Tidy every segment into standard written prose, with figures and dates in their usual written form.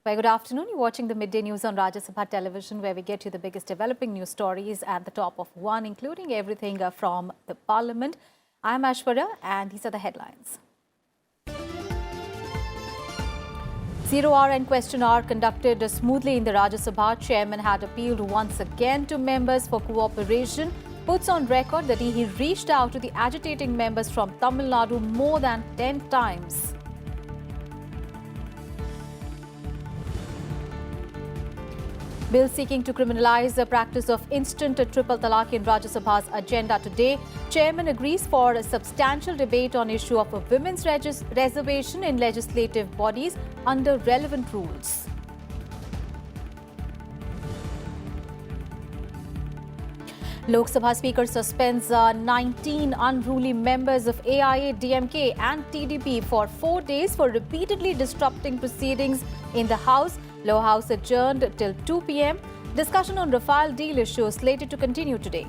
Very good afternoon. You're watching the Midday News on Rajya Sabha television, where we get you the biggest developing news stories at the top of one, including everything from the Parliament. I'm Ashwarya, and these are the headlines. 0-hour and question hour conducted smoothly in the Rajya Sabha. Chairman had appealed once again to members for cooperation. Puts on record that he reached out to the agitating members from Tamil Nadu more than 10 times. Bill seeking to criminalize the practice of instant triple talaq in Rajya Sabha's agenda today. Chairman agrees for a substantial debate on issue of a women's reservation in legislative bodies under relevant rules. Lok Sabha Speaker suspends 19 unruly members of AIA, DMK and TDP for 4 days for repeatedly disrupting proceedings in the House. Lower House adjourned till 2 p.m. Discussion on Rafale deal issue slated to continue today.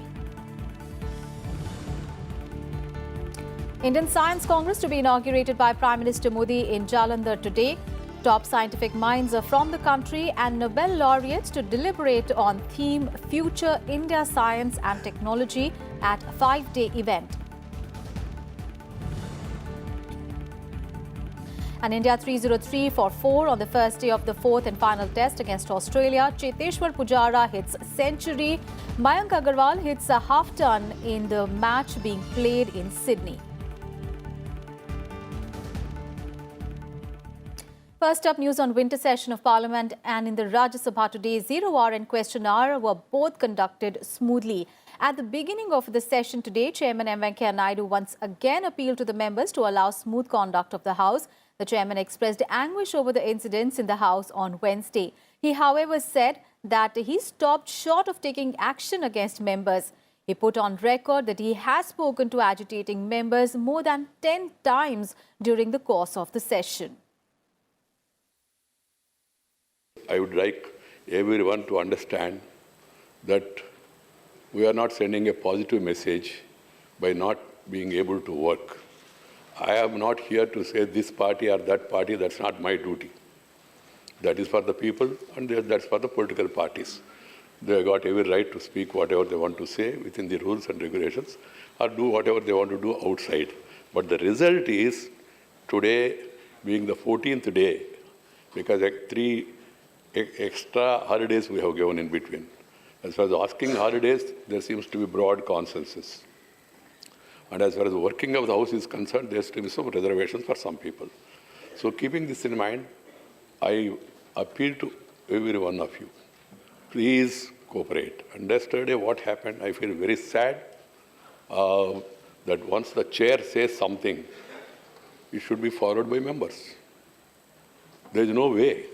Indian Science Congress to be inaugurated by Prime Minister Modi in Jalandhar today. Top scientific minds from the country and Nobel laureates to deliberate on theme Future India Science and Technology at a 5-day event. And India 303 for 4 on the first day of the fourth and final test against Australia. Cheteshwar Pujara hits century. Mayank Agarwal hits a half-ton in the match being played in Sydney. First up, news on winter session of Parliament and in the Rajya Sabha today, 0-hour and question hour were both conducted smoothly. At the beginning of the session today, Chairman M. Venkaiah Naidu once again appealed to the members to allow smooth conduct of the House. The Chairman expressed anguish over the incidents in the House on Wednesday. He, however, said that he stopped short of taking action against members. He put on record that he has spoken to agitating members more than 10 times during the course of the session. I would like everyone to understand that we are not sending a positive message by not being able to work. I am not here to say this party or that party. That's not my duty. That is for the people and that's for the political parties. They have got every right to speak whatever they want to say within the rules and regulations or do whatever they want to do outside. But the result is today being the 14th day, because 3 extra holidays we have given in between. As far as asking holidays, there seems to be broad consensus. And as far as the working of the House is concerned, there seems to be some reservations for some people. So keeping this in mind, I appeal to every one of you. Please cooperate. And yesterday what happened, I feel very sad that once the chair says something, it should be followed by members. There is no way.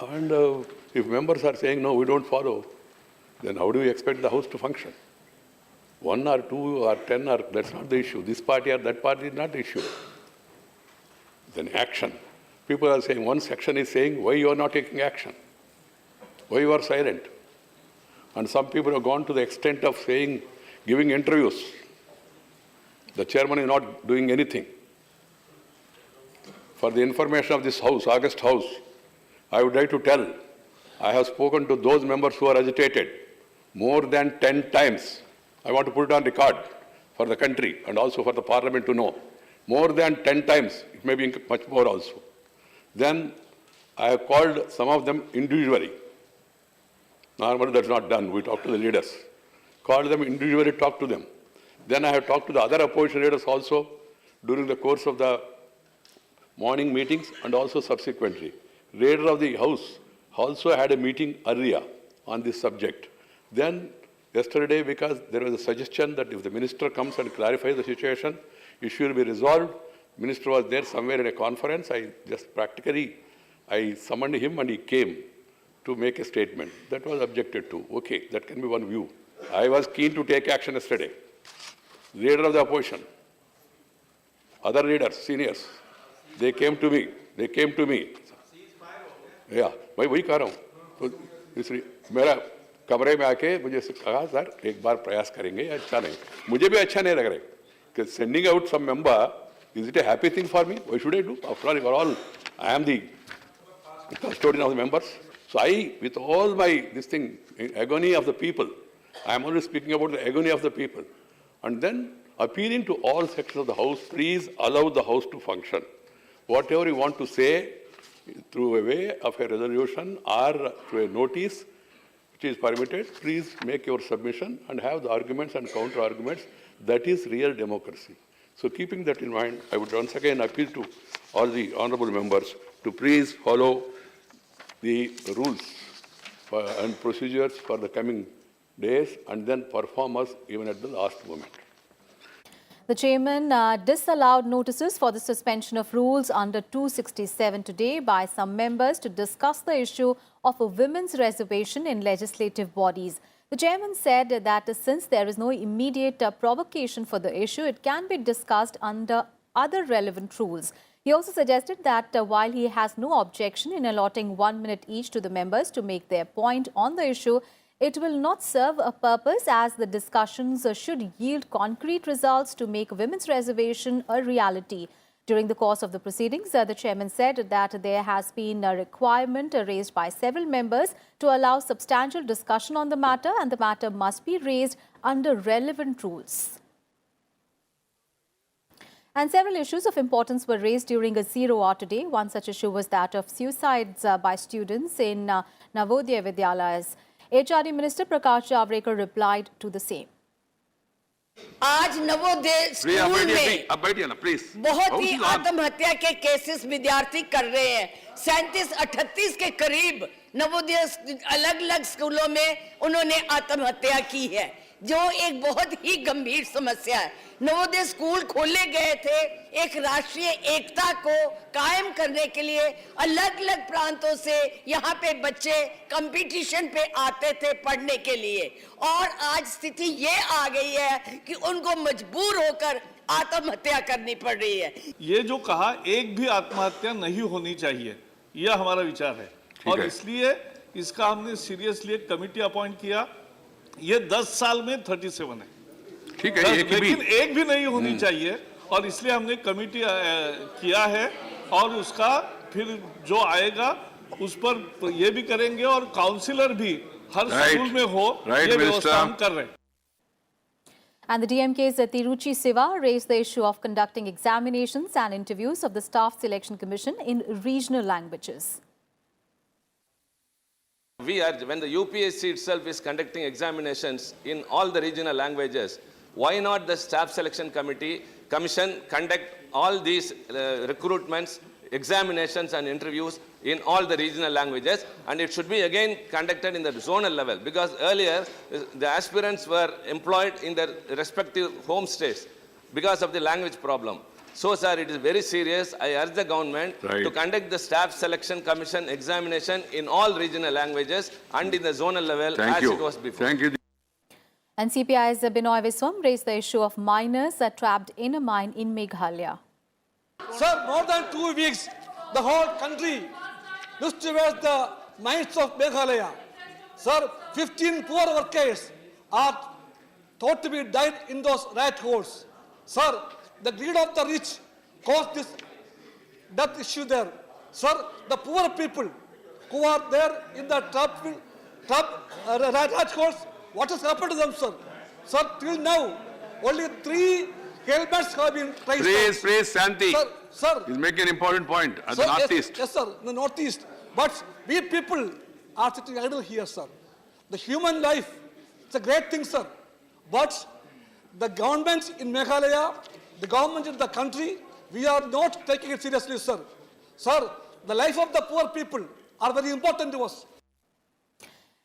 And if members are saying, no, we don't follow, then how do we expect the House to function? 1 or 2 or 10, that's not the issue. This party or that party is not the issue. Then action. People are saying, one section is saying, why you are not taking action? Why you are silent? And some people have gone to the extent of saying, giving interviews. The chairman is not doing anything. For the information of this House, August House, I would like to tell, I have spoken to those members who are agitated more than 10 times. I want to put it on record for the country and also for the Parliament to know. More than 10 times, it may be much more also. Then I have called some of them individually. Normally that's not done, we talk to the leaders. Called them individually, talk to them. Then I have talked to the other opposition leaders also during the course of the morning meetings and also subsequently. Leader of the House also had a meeting earlier on this subject. Then yesterday, because there was a suggestion that if the minister comes and clarifies the situation, issue will be resolved. Minister was there somewhere in a conference. I summoned him and he came to make a statement. That was objected to. Okay, that can be one view. I was keen to take action yesterday. Leader of the opposition, other leaders, seniors, they came to me. Yeah, मैं वही कह रहा हूँ. तो इसलिए मेरा कमरे में आके मुझे कहा सर एक बार प्रयास करेंगे, अच्छा नहीं, मुझे भी अच्छा नहीं लग रहा है कि sending out some member, is it a happy thing for me? What should I do? After all, I am the custodian of the members. So I, with all my, agony of the people, I am only speaking about the agony of the people. And then appealing to all sections of the House, please allow the House to function. Whatever you want to say through a way of a resolution or through a notice, which is permitted, please make your submission and have the arguments and counter-arguments. That is real democracy. So keeping that in mind, I would once again appeal to all the honourable members to please follow the rules and procedures for the coming days and then perform us even at the last moment. The chairman disallowed notices for the suspension of rules under 267 today by some members to discuss the issue of a women's reservation in legislative bodies. The chairman said that since there is no immediate provocation for the issue, it can be discussed under other relevant rules. He also suggested that while he has no objection in allotting 1 minute each to the members to make their point on the issue, it will not serve a purpose as the discussions should yield concrete results to make women's reservation a reality. During the course of the proceedings, the chairman said that there has been a requirement raised by several members to allow substantial discussion on the matter, and the matter must be raised under relevant rules. And several issues of importance were raised during a 0 hour today. One such issue was that of suicides by students in Navodaya Vidyalayas. HRD Minister Prakash Javadekar replied to the same. आज Navodaya school में बहुत ही आत्महत्या के cases विद्यार्थी कर रहे हैं। 37-38 के करीब नवोदय अलग अलग स्कूलों में उन्होंने आत्महत्या की है, जो एक बहुत ही गंभीर समस्या है। नवोदय स्कूल खोले गए थे एक राष्ट्रीय एकता को कायम करने के लिए। अलग अलग प्रांतों से यहाँ पे बच्चे कंपटीशन पे आते थे पढ़ने के लिए, और आज स्थिति ये आ गई है कि उनको मजबूर होकर आत्महत्या करनी पड़ रही है। ये जो कहा, एक भी आत्महत्या नहीं होनी चाहिए, यह हमारा विचार है, और इसलिए इसका हमने सीरियसली एक कमेटी अपॉइंट किया। ये 10 साल में 37 है, ठीक है, लेकिन एक भी नहीं होनी चाहिए, और इसलिए हमने कमेटी किया है, और उसका फिर जो आएगा उस पर ये भी करेंगे, और काउंसिलर भी हर स्कूल में हो, ये व्यवस्था हम कर रहे हैं। And the DMK's Tiruchi Siva raised the issue of conducting examinations and interviews of the Staff Selection Commission in regional languages. We urge, when the UPSC itself is conducting examinations in all the regional languages, why not the Staff Selection Commission conduct all these recruitments, examinations and interviews in all the regional languages, and it should be again conducted in the zonal level, because earlier the aspirants were employed in their respective home states because of the language problem. So, sir, it is very serious. I urge the government to conduct the Staff Selection Commission examination in all regional languages and in the zonal level it was before. Thank you. And CPI's Binoy Viswam raised the issue of miners trapped in a mine in Meghalaya. Sir, more than 2 weeks, the whole country looks towards the mines of Meghalaya. Sir, 15 poor workers are thought to be died in those rat holes. Sir, the greed of the rich caused this death issue there. Sir, the poor people who are there in the rat holes, what has happened to them, sir? Sir, till now, only 3 helmets have been placed. Please, Santi. Sir, he's making an important point at the northeast. Yes, sir, the northeast. But we people are sitting idle here, sir. The human life, it's a great thing, sir. But the government in Meghalaya, the government in the country, we are not taking it seriously, sir. Sir, the life of the poor people are very important to us.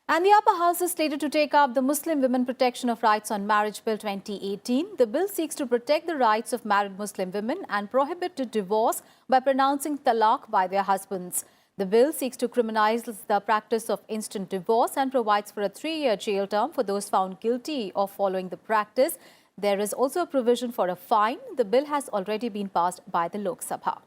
And the upper house is slated to take up the Muslim Women Protection of Rights on Marriage Bill 2018. The bill seeks to protect the rights of married Muslim women and prohibit divorce by pronouncing talaq by their husbands. The bill seeks to criminalize the practice of instant divorce and provides for a 3-year jail term for those found guilty of following the practice. There is also a provision for a fine. The bill has already been passed by the Lok Sabha.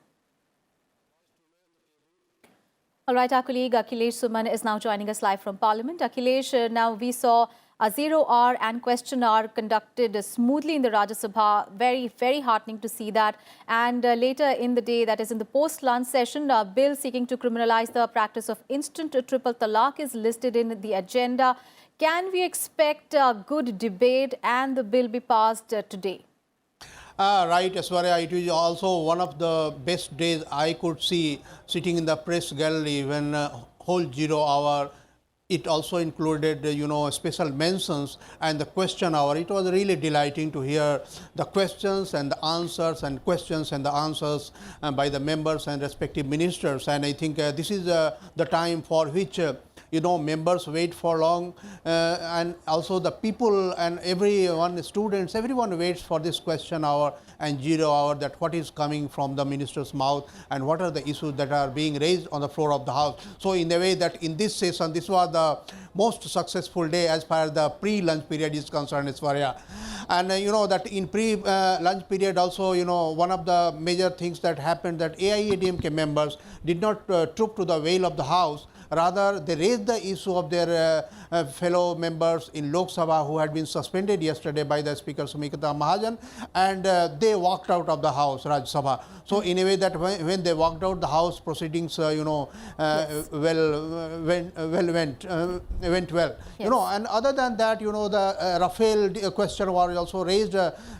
All right, our colleague Akhilesh Suman is now joining us live from Parliament. Akhilesh, now we saw A 0 hour and question hour conducted smoothly in the Rajya Sabha. Very, very heartening to see that. And later in the day, that is in the post-lunch session, a bill seeking to criminalize the practice of instant triple talaq is listed in the agenda. Can we expect a good debate and the bill be passed today? Right, Aswarya, it is also one of the best days I could see sitting in the press gallery when whole 0 hour. It also included, special mentions and the question hour. It was really delighting to hear the questions and the answers and questions and the answers by the members and respective ministers. And I think this is the time for which members wait for long, and also the people and everyone, students, everyone waits for this question hour and 0 hour, that what is coming from the minister's mouth and what are the issues that are being raised on the floor of the House. So in a way that in this session, this was the most successful day as far as the pre-lunch period is concerned, Aswarya. And that in pre-lunch period also, one of the major things that happened, that AIADMK members did not troop to the veil of the House. Rather, they raised the issue of their fellow members in Lok Sabha who had been suspended yesterday by the Speaker Sumitra Mahajan, and they walked out of the House, Rajya Sabha. So in a way that when they walked out, the House proceedings, went well. Yes. And other than that, the Rafale question was also raised,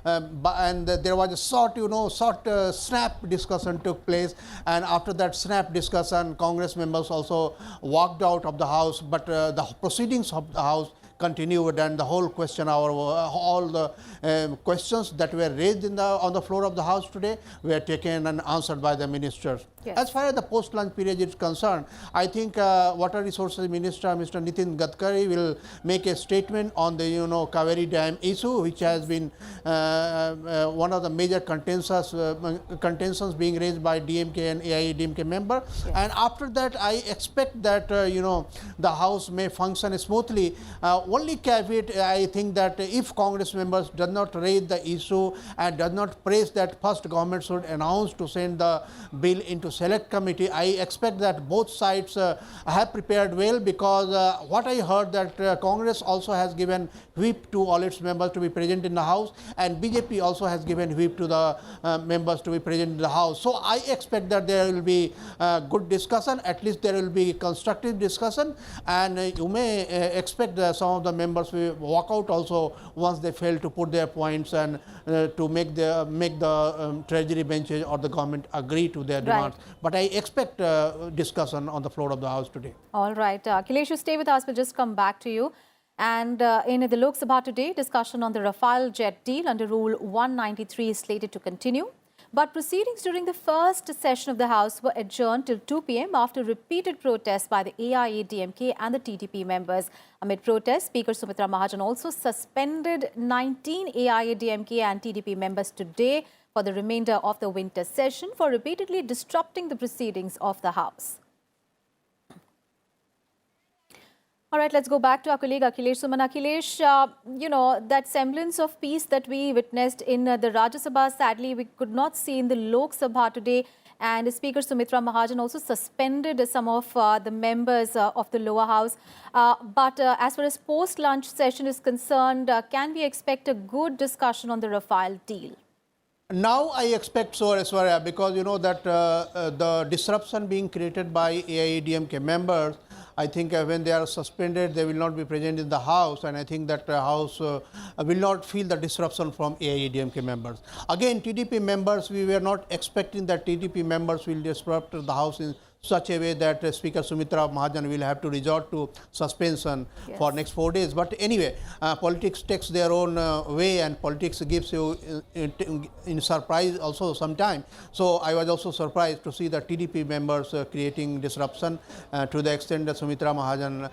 and there was a short snap discussion took place, and after that snap discussion, Congress members also walked out of the House, but the proceedings of the House continued, and the whole question hour, all the questions that were raised on the floor of the House today were taken and answered by the ministers. Yes. As far as the post-lunch period is concerned, I think Water Resources Minister Mr. Nitin Gadkari will make a statement on the Kaveri Dam issue, which has been one of the major contentions being raised by DMK and AIADMK member. Yes. And after that, I expect that the House may function smoothly. Only caveat, I think that if Congress members does not raise the issue and does not praise that first government should announce to send the bill into select committee, I expect that both sides have prepared well, because what I heard that Congress also has given whip to all its members to be present in the House, and BJP also has given whip to the members to be present in the House. So I expect that there will be good discussion, at least there will be constructive discussion, and you may expect some of the members will walk out also once they fail to put their points and to make the treasury benches or the government agree to their demands. But I expect discussion on the floor of the House today. All right. Akhilesh, you stay with us. We'll just come back to you. And in the Lok Sabha today, discussion on the Rafale jet deal under Rule 193 is slated to continue. But proceedings during the first session of the House were adjourned till 2 p.m. after repeated protests by the AIADMK and the TDP members. Amid protests, Speaker Sumitra Mahajan also suspended 19 AIADMK and TDP members today for the remainder of the winter session for repeatedly disrupting the proceedings of the House. All right, let's go back to our colleague Akhilesh Suman. Akhilesh, that semblance of peace that we witnessed in the Rajya Sabha, sadly, we could not see in the Lok Sabha today. And Speaker Sumitra Mahajan also suspended some of the members of the lower house. But as far as post-lunch session is concerned, can we expect a good discussion on the Rafale deal? Now I expect so, Aswarya, because that the disruption being created by AIADMK members, I think when they are suspended, they will not be present in the House, and I think that the House will not feel the disruption from AIADMK members. Again, TDP members, we were not expecting that TDP members will disrupt the House in such a way that Speaker Sumitra Mahajan will have to resort to suspension for next 4 days. But anyway, politics takes their own way, and politics gives you in surprise also sometime. So I was also surprised to see the TDP members creating disruption to the extent that Sumitra Mahajan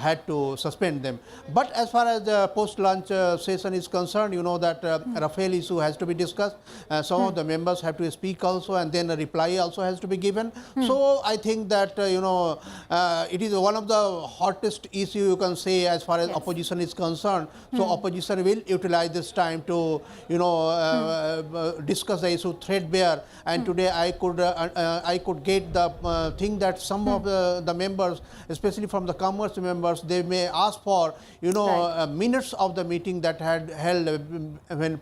had to suspend them. But as far as the post-lunch session is concerned, that Rafale issue has to be discussed. Some of the members have to speak also, and then a reply also has to be given. So I think that, it is one of the hottest issue you can say as far as opposition is concerned. So opposition will utilize this time to, discuss the issue threadbare. And today I could get the thing that some of the members, especially from the commerce members, they may ask for, minutes of the meeting that had held when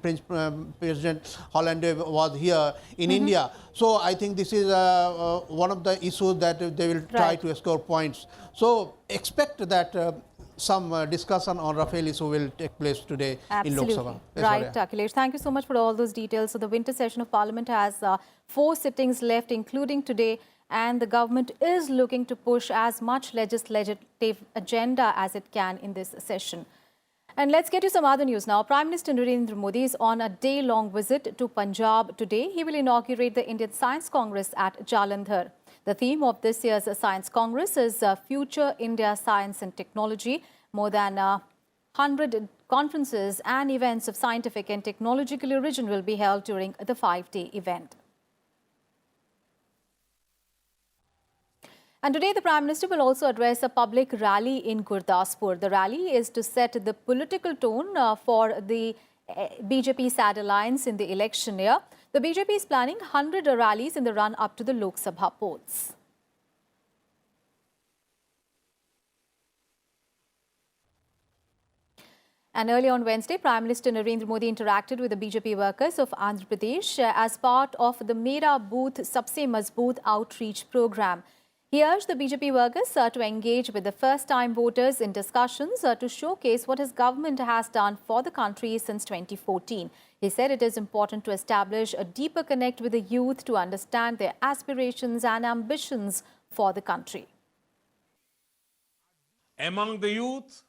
President Hollande was here in India. So I think this is one of the issues that they will try to score points. So expect that some discussion on Rafale issue will take place today in Lok Sabha. Right, Akhilesh. Thank you so much for all those details. So the winter session of Parliament has 4 sittings left, including today, and the government is looking to push as much legislative agenda as it can in this session. And let's get to some other news now. Prime Minister Narendra Modi is on a day-long visit to Punjab today. He will inaugurate the Indian Science Congress at Jalandhar. The theme of this year's Science Congress is Future India Science and Technology. More than 100 conferences and events of scientific and technological origin will be held during the 5-day event. And today, the Prime Minister will also address a public rally in Gurdaspur. The rally is to set the political tone for the BJP SAD alliance in the election year. The BJP is planning 100 rallies in the run-up to the Lok Sabha polls. And early on Wednesday, Prime Minister Narendra Modi interacted with the BJP workers of Andhra Pradesh as part of the Mera Booth Sabse Mazboot outreach program. He urged the BJP workers to engage with the first-time voters in discussions to showcase what his government has done for the country since 2014. He said it is important to establish a deeper connect with the youth to understand their aspirations and ambitions for the country. Among the youth,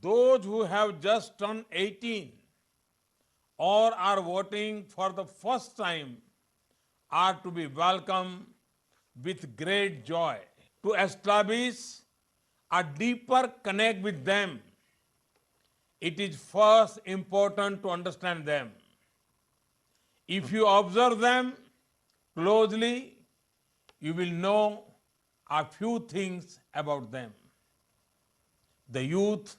those who have just turned 18 or are voting for the first time are to be welcomed with great joy. To establish a deeper connect with them, it is first important to understand them. If you observe them closely, you will know a few things about them. The youth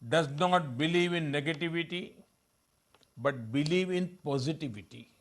does not believe in negativity, but believe in positivity.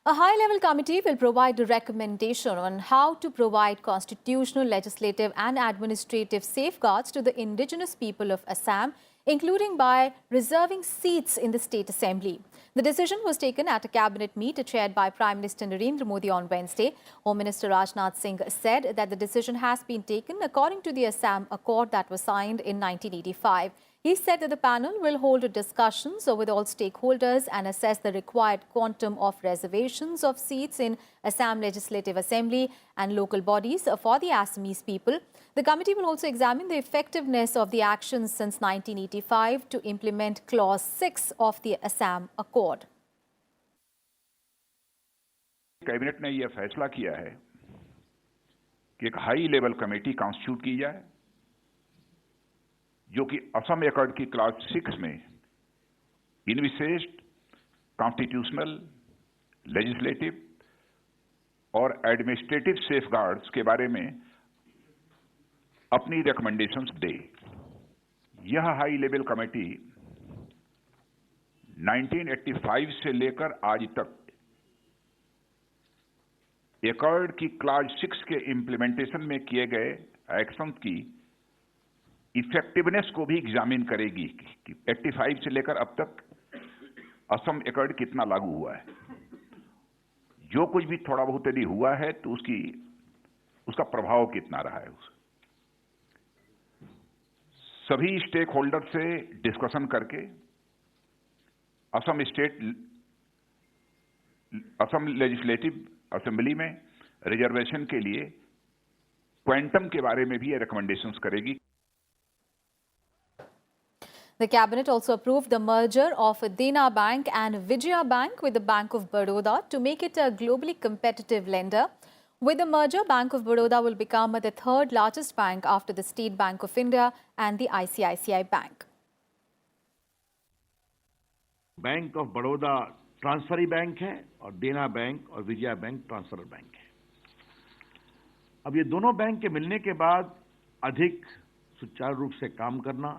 A high-level committee will provide a recommendation on how to provide constitutional, legislative and administrative safeguards to the indigenous people of Assam, including by reserving seats in the State Assembly. The decision was taken at a cabinet meet chaired by Prime Minister Narendra Modi on Wednesday. Home Minister Rajnath Singh said that the decision has been taken according to the Assam Accord that was signed in 1985. He said that the panel will hold discussions with all stakeholders and assess the required quantum of reservations of seats in Assam Legislative Assembly and local bodies for the Assamese people. The committee will also examine the effectiveness of the actions since 1985 to implement Clause 6 of the Assam Accord. Cabinet ने यह फैसला किया है कि एक high level committee constitute की जाए जो कि असम एकॉर्ड की क्लास 6 में इन विशेष कॉन्स्टिट्यूशनल, लेजिस्लेटिव और एडमिनिस्ट्रेटिव सेफगार्ड्स के बारे में अपनी रिकमेंडेशंस दे। यह हाई लेवल कमेटी 1985 से लेकर आज तक एकॉर्ड की क्लास 6 के इंप्लीमेंटेशन में किए गए एक्शन की इफेक्टिवनेस को भी एग्जामिन करेगी कि 85 से लेकर अब तक असम एकॉर्ड कितना लागू हुआ है। जो कुछ भी थोड़ा बहुत यदि हुआ है तो उसका प्रभाव कितना रहा है। सभी स्टेक होल्डर से डिस्कशन करके असम लेजिस्लेटिव असेंबली में रिजर्वेशन के लिए क्वांटम के बारे में भी ये रिकमेंडेशंस करेगी। The cabinet also approved the merger of Dena Bank and Vijaya Bank with the Bank of Baroda to make it a globally competitive lender. With the merger, Bank of Baroda will become the third largest bank after the State Bank of India and the ICICI Bank. Bank of Baroda transferee bank है और देना bank और Vijaya bank transfer bank है। अब ये दोनों bank के मिलने के बाद अधिक सुचारू रूप से काम करना,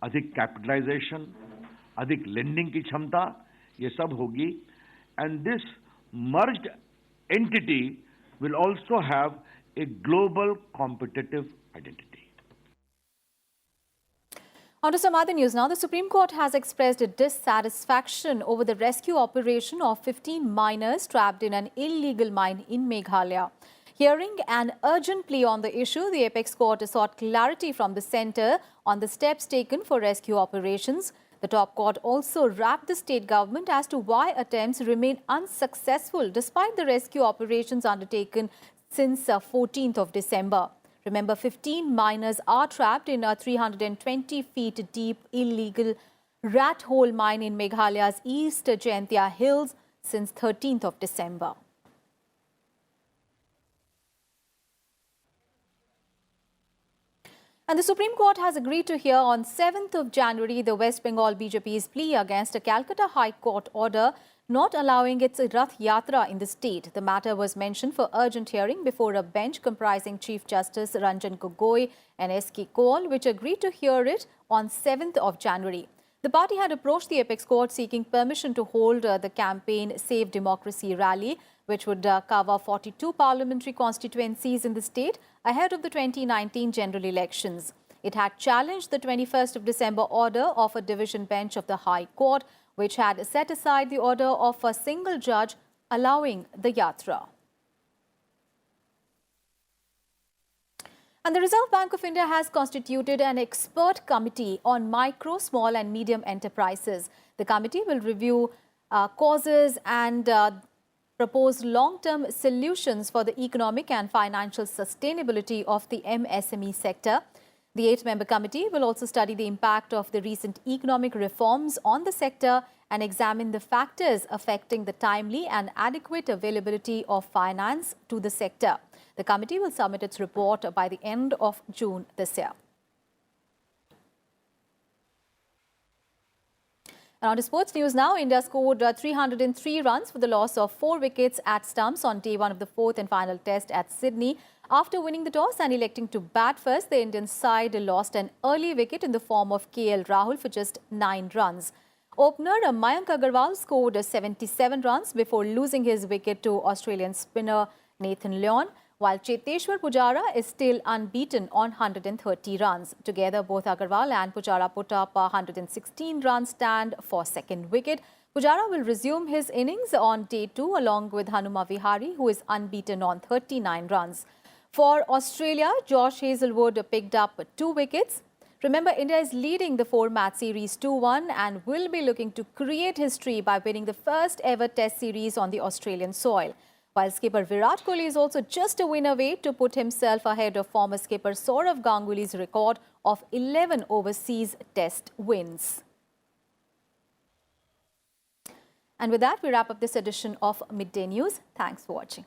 अधिक कैपिटलाइजेशन, अधिक लेंडिंग की क्षमता, ये सब होगी. And this merged entity will also have a global competitive identity. On to some other news now. The Supreme Court has expressed dissatisfaction over the rescue operation of 15 miners trapped in an illegal mine in Meghalaya. Hearing an urgent plea on the issue, the Apex Court sought clarity from the centre on the steps taken for rescue operations. The top court also rapped the state government as to why attempts remain unsuccessful despite the rescue operations undertaken since 14th of December. Remember, 15 miners are trapped in a 320 feet deep illegal rat hole mine in Meghalaya's East Jaintia Hills since 13th of December. And the Supreme Court has agreed to hear on 7th of January the West Bengal BJP's plea against a Calcutta High Court order not allowing its Rath Yatra in the state. The matter was mentioned for urgent hearing before a bench comprising Chief Justice Ranjan Gogoi and S.K. Kaul, which agreed to hear it on 7th of January. The party had approached the Apex Court seeking permission to hold the campaign Save Democracy rally, which would cover 42 parliamentary constituencies in the state ahead of the 2019 general elections. It had challenged the 21st of December order of a division bench of the High Court, which had set aside the order of a single judge allowing the yatra. And the Reserve Bank of India has constituted an expert committee on micro, small and medium enterprises. The committee will review causes and propose long-term solutions for the economic and financial sustainability of the MSME sector. The 8-member committee will also study the impact of the recent economic reforms on the sector and examine the factors affecting the timely and adequate availability of finance to the sector. The committee will submit its report by the end of June this year. And on to sports news now. India scored 303 runs for the loss of 4 wickets at stumps on day 1 of the 4th and final test at Sydney. After winning the toss and electing to bat first, the Indian side lost an early wicket in the form of KL Rahul for just 9 runs. Opener Mayank Agarwal scored 77 runs before losing his wicket to Australian spinner Nathan Lyon, while Cheteshwar Pujara is still unbeaten on 130 runs. Together, both Agarwal and Pujara put up a 116 run stand for second wicket. Pujara will resume his innings on day 2 along with Hanuma Vihari, who is unbeaten on 39 runs. For Australia, Josh Hazlewood picked up 2 wickets. Remember, India is leading the 4-match series 2-1 and will be looking to create history by winning the first ever test series on the Australian soil. While skipper Virat Kohli is also just a win away to put himself ahead of former skipper Sourav Ganguly's record of 11 overseas test wins. And with that, we wrap up this edition of Midday News. Thanks for watching.